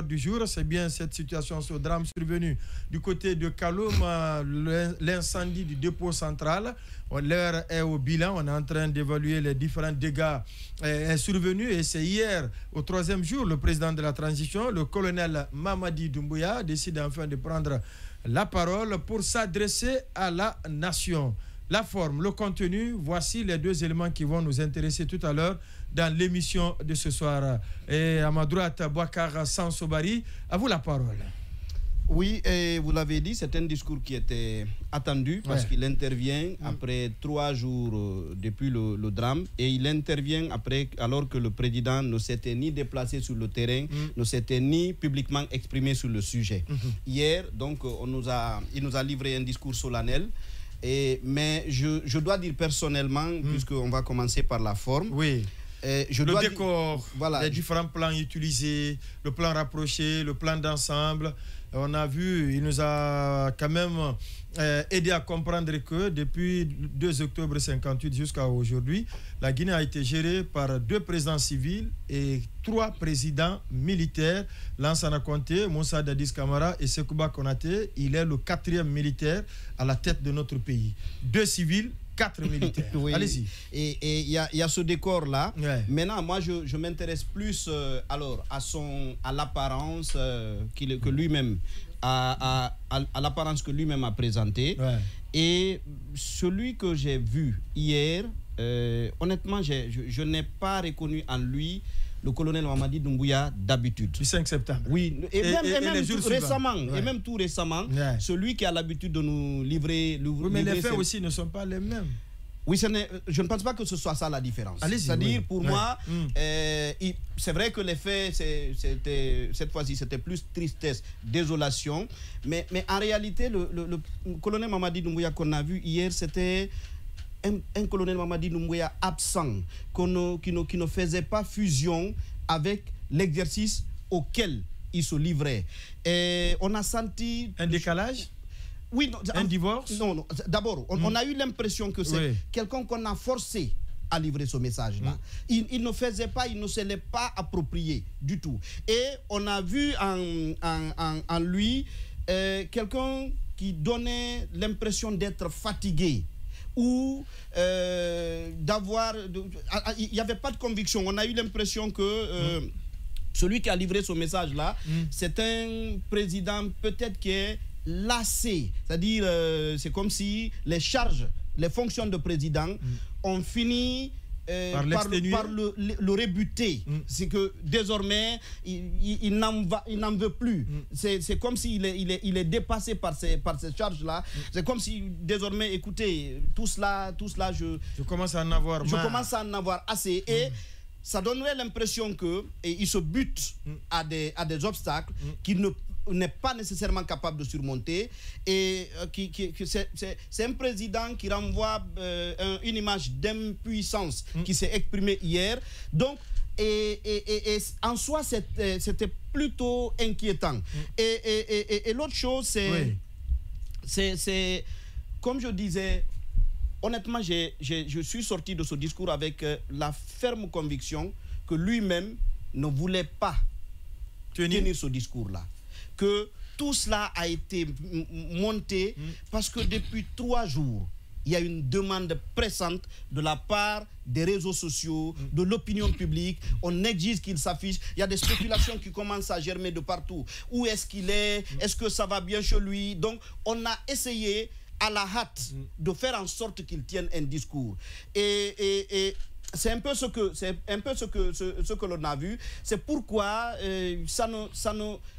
l'ordre du jour, c'est bien cette situation, ce drame survenu du côté de Kaloum, l'incendie du dépôt central. L'heure est au bilan, on est en train d'évaluer les différents dégâts survenus et c'est hier, au 3e jour, le président de la transition, le colonel Mamadi Doumbouya, décide enfin de prendre la parole pour s'adresser à la nation. La forme, le contenu, voici les 2 éléments qui vont nous intéresser tout à l'heure dans l'émission de ce soir. Et à ma droite, Bouakar Sansobari, à vous la parole. Oui, et vous l'avez dit, c'est un discours qui était attendu parce qu'il intervient après 3 jours depuis le drame et il intervient après alors que le président ne s'était ni déplacé sur le terrain, ne s'était ni publiquement exprimé sur le sujet. Hier, donc, il nous a livré un discours solennel. Mais je dois dire personnellement, puisqu'on va commencer par la forme. Oui. Le décor, voilà, les différents plans utilisés, le plan rapproché, le plan d'ensemble. On a vu, il nous a quand même aidé à comprendre que depuis 2 octobre 58 jusqu'à aujourd'hui, la Guinée a été gérée par 2 présidents civils et 3 présidents militaires. Lansana Conté, Moussa Dadis Camara et Sekouba Konaté, il est le 4e militaire à la tête de notre pays. 2 civils, 4 militaires. Oui. Allez-y. Et il y a ce décor-là. Ouais. Maintenant, moi, je m'intéresse plus alors à l'apparence que lui-même à l'apparence que lui-même a présentée. Ouais. Et celui que j'ai vu hier, honnêtement, je n'ai pas reconnu en lui le colonel Mamadi Doumbouya d'habitude. Du 5 septembre. Oui, et même tout récemment, ouais. et même tout récemment, celui qui a l'habitude de nous livrer... Oui, mais les faits aussi ne sont pas les mêmes. Oui, je ne pense pas que ce soit ça la différence. C'est-à-dire, pour moi, c'est vrai que les faits, cette fois-ci, c'était plus tristesse, désolation. Mais en réalité, le colonel Mamadi Doumbouya qu'on a vu hier, c'était un colonel Mamadi Doumbouya absent, qui ne faisait pas fusion avec l'exercice auquel il se livrait. Et on a senti... Un décalage? Oui, non, un divorce? Non, non. D'abord, on a eu l'impression que c'est quelqu'un qu'on a forcé à livrer ce message-là. Il ne faisait pas, il ne se l'est pas approprié du tout. Et on a vu en lui quelqu'un qui donnait l'impression d'être fatigué ou d'avoir... Il n'y avait pas de conviction. On a eu l'impression que... celui qui a livré ce message-là, c'est un président peut-être qui est lassé. C'est-à-dire, c'est comme si les charges, les fonctions de président ont fini par le rebuter. C'est que désormais, il n'en veut plus. C'est comme s'il il est dépassé par ces charges-là. C'est comme si désormais, écoutez, tout cela je commence à en avoir marre. Je commence à en avoir assez. Et ça donnerait l'impression qu'il se bute à des obstacles qu'il n'est pas nécessairement capable de surmonter. Et c'est un président qui renvoie une image d'impuissance qui s'est exprimée hier. Donc, et en soi, c'était plutôt inquiétant. Et l'autre chose, c'est comme je disais, honnêtement, je suis sorti de ce discours avec la ferme conviction que lui-même ne voulait pas tenir ce discours-là. Que tout cela a été monté parce que depuis 3 jours, il y a une demande pressante de la part des réseaux sociaux, de l'opinion publique. On exige qu'il s'affiche. Il y a des spéculations qui commencent à germer de partout. Où est-ce qu'il est? Est-ce que ça va bien chez lui? Donc, on a essayé à la hâte de faire en sorte qu'il tienne un discours. Et c'est un peu ce que l'on a vu. C'est pourquoi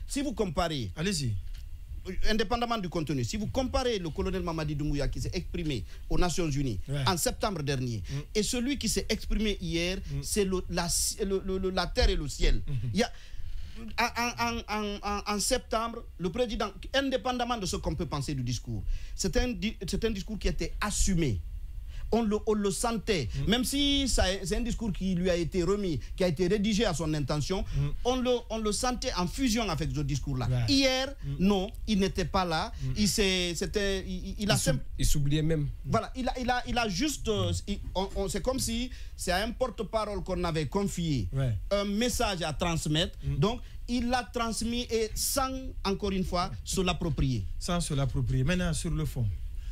si vous comparez, allez-y, indépendamment du contenu, si vous comparez le colonel Mamadi Doumbouya qui s'est exprimé aux Nations Unies en septembre dernier et celui qui s'est exprimé hier, c'est la terre et le ciel. Il y a en septembre, le président, indépendamment de ce qu'on peut penser du discours, c'est un discours qui était assumé. On le sentait, même si c'est un discours qui lui a été remis, qui a été rédigé à son intention, on le sentait en fusion avec ce discours-là. Hier, non, il n'était pas là. Il s'oubliait même. Voilà, il a juste... c'est comme si c'est à un porte-parole qu'on avait confié un message à transmettre. Donc, il l'a transmis et sans, encore une fois, se l'approprier. Sans se l'approprier. Maintenant, sur le fond.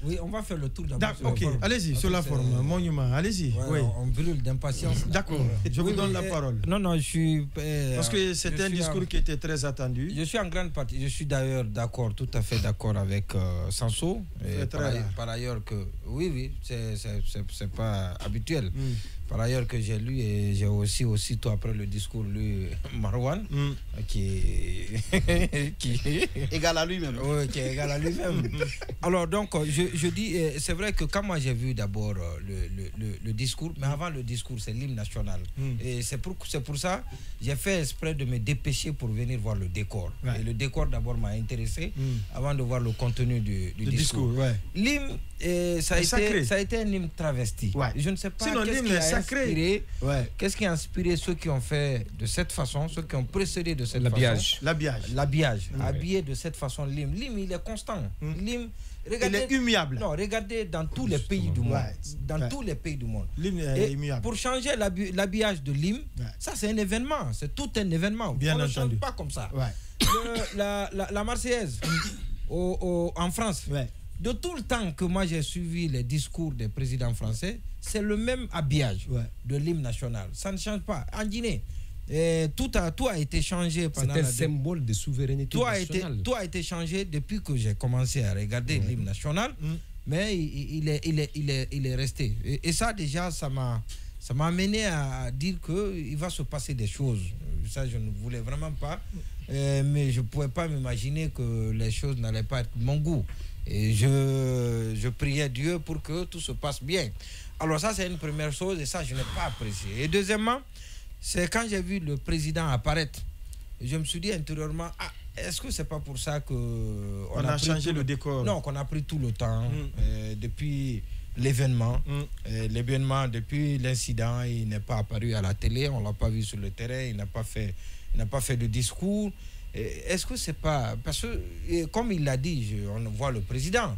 Oui, on va faire le tour d'abord. Ok, allez-y, sur la forme, monument, allez-y. Ouais, oui. On brûle d'impatience. D'accord, je vous donne la parole. Non, je suis... Parce que c'est un discours qui était très attendu. Je suis en grande partie, je suis d'ailleurs d'accord, tout à fait d'accord avec Sanso. Par ailleurs que, oui, c'est pas habituel. Par ailleurs que j'ai lu et j'ai aussi aussitôt après le discours lu Marwan, qui égal à lui-même. Oui, qui est égal à lui-même. Alors donc, je dis, c'est vrai que quand moi j'ai vu d'abord le discours, mais avant le discours, c'est l'hymne national. Et c'est pour ça j'ai fait exprès de me dépêcher pour venir voir le décor. Et le décor d'abord m'a intéressé avant de voir le contenu du discours. L'hymne, ça a été un hymne travesti. Je ne sais pas qu'est-ce qui a inspiré ceux qui ont fait de cette façon, ceux qui ont précédé de cette façon. L'habillage. Habillé de cette façon l'hymne. L'hymne, il est constant. L'hymne, regardez, il est immuable. Non, regardez dans tous les pays du monde. Dans tous les pays du monde. L'hymne est immuable. Pour changer l'habillage de l'hymne, ça c'est un événement. C'est tout un événement. Bien on entendu. ne change pas comme ça. La Marseillaise en France. De tout le temps que moi j'ai suivi les discours des présidents français, c'est le même habillage de l'hymne national. Ça ne change pas. En Guinée, tout a été changé pendant c'est un symbole de souveraineté nationale. Tout a été changé depuis que j'ai commencé à regarder l'hymne national, mais il est resté. Et ça déjà, ça m'a amené à dire qu'il va se passer des choses. Ça, je ne voulais vraiment pas, mais je ne pouvais pas m'imaginer que les choses n'allaient pas être de mon goût. Et je priais Dieu pour que tout se passe bien. Alors ça, c'est une première chose, et ça, je n'ai pas apprécié. Et deuxièmement, c'est quand j'ai vu le président apparaître, je me suis dit intérieurement, est-ce que c'est pas pour ça qu'on a changé le décor? Non, qu'on a pris tout le temps, depuis l'événement. L'événement, depuis l'incident, il n'est pas apparu à la télé, on ne l'a pas vu sur le terrain, il n'a pas fait de discours. Est-ce que c'est pas... Parce que, comme il l'a dit, on voit le président,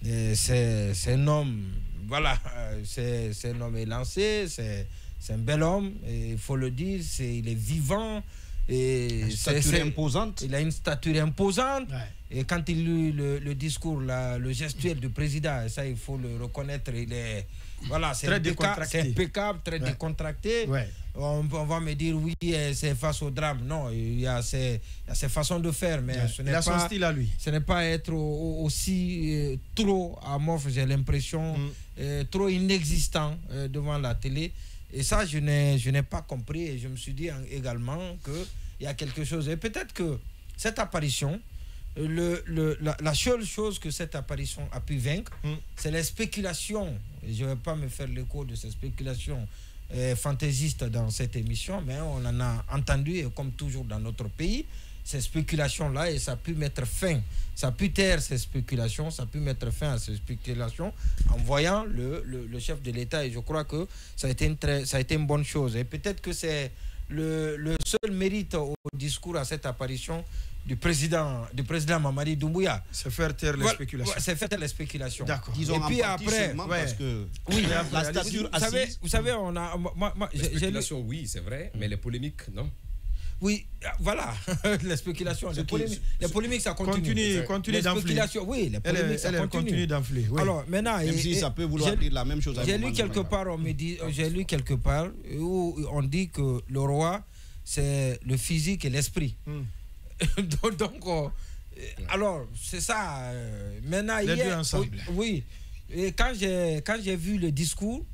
c'est un homme, voilà, c'est un homme élancé, c'est un bel homme, il faut le dire, il est vivant. Une stature imposante. Il a une stature imposante. Et quand il lit le discours, le gestuel du président, ça il faut le reconnaître, il est... Voilà, c'est impeccable, très décontracté. On va me dire, oui, c'est face au drame. Non, il y a ses façons de faire, mais ce n'est pas son style à lui. Ce n'est pas être aussi trop amorphe, j'ai l'impression, trop inexistant devant la télé. Et ça, je n'ai pas compris. Et je me suis dit également qu'il y a quelque chose. Et peut-être que cette apparition, la seule chose que cette apparition a pu vaincre, c'est les spéculations. Et je ne vais pas me faire l'écho de ces spéculations fantaisistes dans cette émission, mais on en a entendu, et comme toujours dans notre pays, ces spéculations-là, et ça a pu mettre fin, ça a pu taire ces spéculations, ça a pu mettre fin à ces spéculations en voyant le chef de l'État, et je crois que ça a été une bonne chose. Et peut-être que c'est le seul mérite au discours à cette apparition du président Mamadi Doumbouya. C'est faire taire les spéculations. C'est faire taire les spéculations. D'accord. Et puis après, parce que la stature assise. Vous savez, on a... les spéculations, oui, c'est vrai, mais les polémiques, non. Oui, voilà, les spéculations, les polémiques, ça continue. Continue d'enfler. Oui, les polémiques, ça continue d'enfler. Oui. Alors, maintenant... Même si ça peut vouloir dire la même chose. J'ai lu quelque part où on dit que le roi, c'est le physique et l'esprit. Donc, alors, c'est ça. Maintenant, les deux ensemble. Oui. Et quand j'ai vu le discours,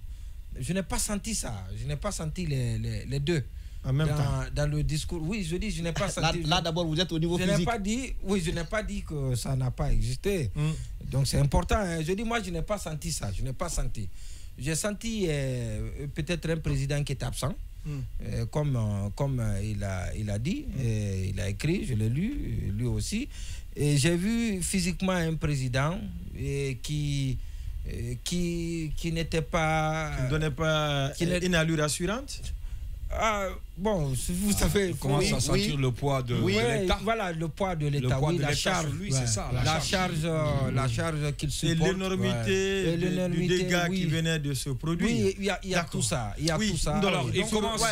je n'ai pas senti ça. Je n'ai pas senti les deux. En même temps. Dans le discours. Oui, je dis, je n'ai pas senti. Là d'abord, vous êtes au niveau physique. Je n'ai pas dit que ça n'a pas existé. Donc, c'est important. Hein. Je dis, moi, je n'ai pas senti ça. Je n'ai pas senti. J'ai senti peut-être un président qui est absent. Comme il a dit, il a écrit, je l'ai lu, lui aussi. Et j'ai vu physiquement un président qui n'était pas... Qui ne donnait pas une allure rassurante. Bon, vous savez... Il commence à sentir le poids de l'État. Voilà, le poids de l'État. Oui, la charge. Lui, c'est ça. La charge qu'il supporte. Et l'énormité du dégât qui venait de se produire. Oui, il y a tout ça. Il y a tout ça. Alors, il commence...